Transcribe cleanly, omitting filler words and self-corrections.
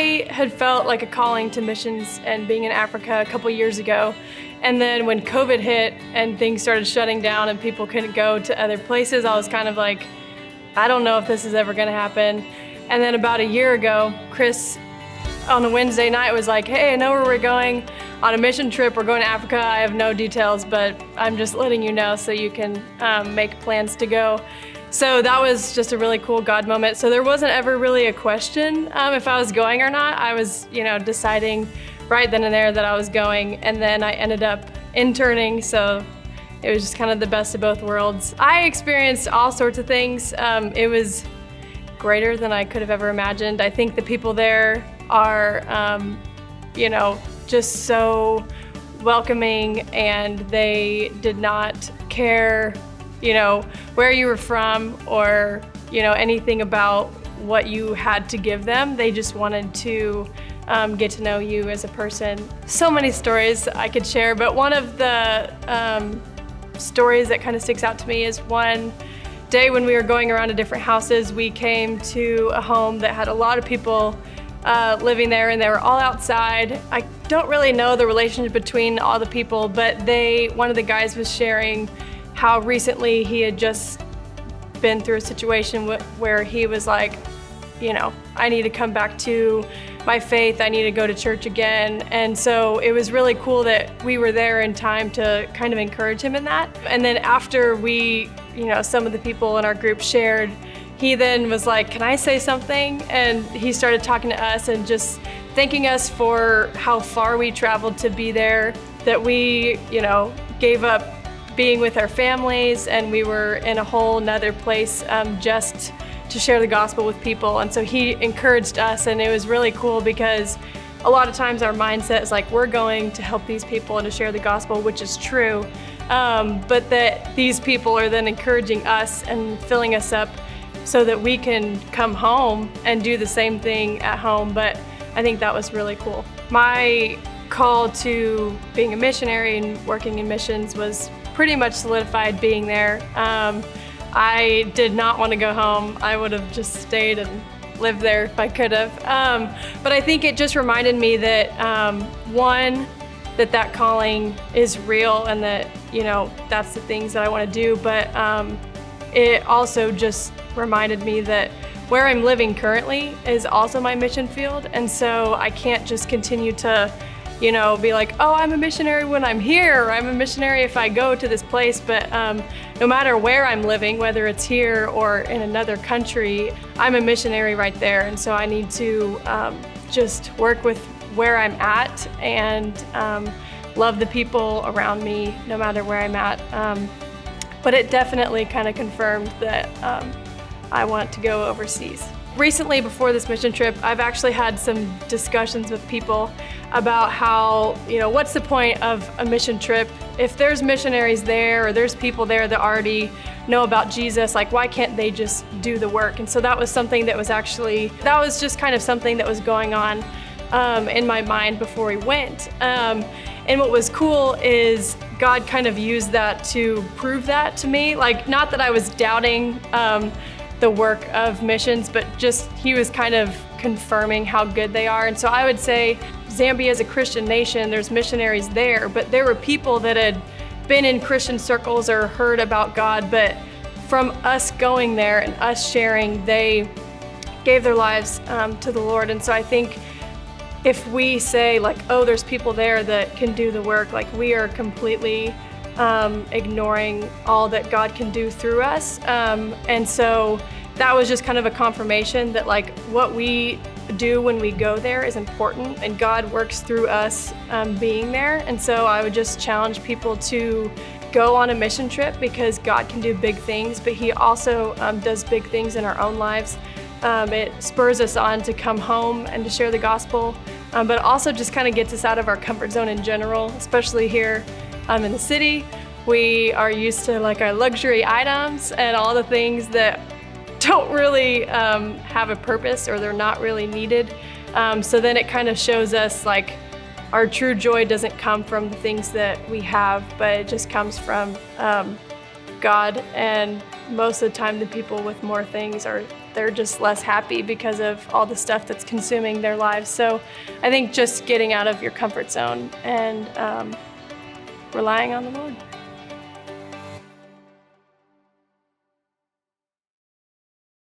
I had felt like a calling to missions and being in Africa a couple years ago. And then when COVID hit and things started shutting down and people couldn't go to other places, I was kind of like, I don't know if this is ever gonna happen. And then about a year ago, Chris on a Wednesday night was like, hey, I know where we're going on a mission trip. We're going to Africa. I have no details, but I'm just letting you know so you can make plans to go. So that was just a really cool God moment. So there wasn't ever really a question if I was going or not. I was, deciding right then and there that I was going, and then I ended up interning. So it was just kind of the best of both worlds. I experienced all sorts of things. It was greater than I could have ever imagined. I think the people there are, just so welcoming, and they did not care, where you were from or, anything about what you had to give them. They just wanted to get to know you as a person. So many stories I could share, but one of the stories that kind of sticks out to me is one day when we were going around to different houses, we came to a home that had a lot of people living there, and they were all outside. I don't really know the relationship between all the people, but one of the guys was sharing how recently he had just been through a situation where he was like, I need to come back to my faith. I need to go to church again. And so it was really cool that we were there in time to kind of encourage him in that. And then after we, some of the people in our group shared, he then was like, can I say something? And he started talking to us and just thanking us for how far we traveled to be there, that we, gave up being with our families, and we were in a whole nother place just to share the gospel with people. And so he encouraged us, and it was really cool because a lot of times our mindset is like, we're going to help these people and to share the gospel, which is true, but that these people are then encouraging us and filling us up so that we can come home and do the same thing at home. But I think that was really cool. My call to being a missionary and working in missions was pretty much solidified being there. I did not want to go home. I would have just stayed and lived there if I could have. But I think it just reminded me that, one, that calling is real, and that, that's the things that I want to do. But it also just reminded me that where I'm living currently is also my mission field. And so I can't just continue to, be like, oh, I'm a missionary when I'm here, or I'm a missionary if I go to this place. But no matter where I'm living, whether it's here or in another country, I'm a missionary right there. And so I need to just work with where I'm at and love the people around me no matter where I'm at. But it definitely kind of confirmed that I want to go overseas. Recently, before this mission trip, I've actually had some discussions with people about how, what's the point of a mission trip? If there's missionaries there, or there's people there that already know about Jesus, like, why can't they just do the work? And so that was something that was just kind of something that was going on in my mind before we went. And what was cool is God kind of used that to prove that to me. Like, not that I was doubting the work of missions, but just he was kind of confirming how good they are. And so I would say Zambia is a Christian nation. There's missionaries there, but there were people that had been in Christian circles or heard about God, but from us going there and us sharing, they gave their lives to the Lord. And so I think if we say like, oh, there's people there that can do the work, like, we are completely ignoring all that God can do through us. And so that was just kind of a confirmation that, like, what we do when we go there is important, and God works through us being there. And so I would just challenge people to go on a mission trip, because God can do big things, but he also does big things in our own lives. It spurs us on to come home and to share the gospel, but also just kind of gets us out of our comfort zone in general, especially here in the city. We are used to like our luxury items and all the things that don't really have a purpose, or they're not really needed. So then it kind of shows us like our true joy doesn't come from the things that we have, but it just comes from God. And most of the time the people with more things are they're just less happy because of all the stuff that's consuming their lives. So I think just getting out of your comfort zone and relying on the Lord.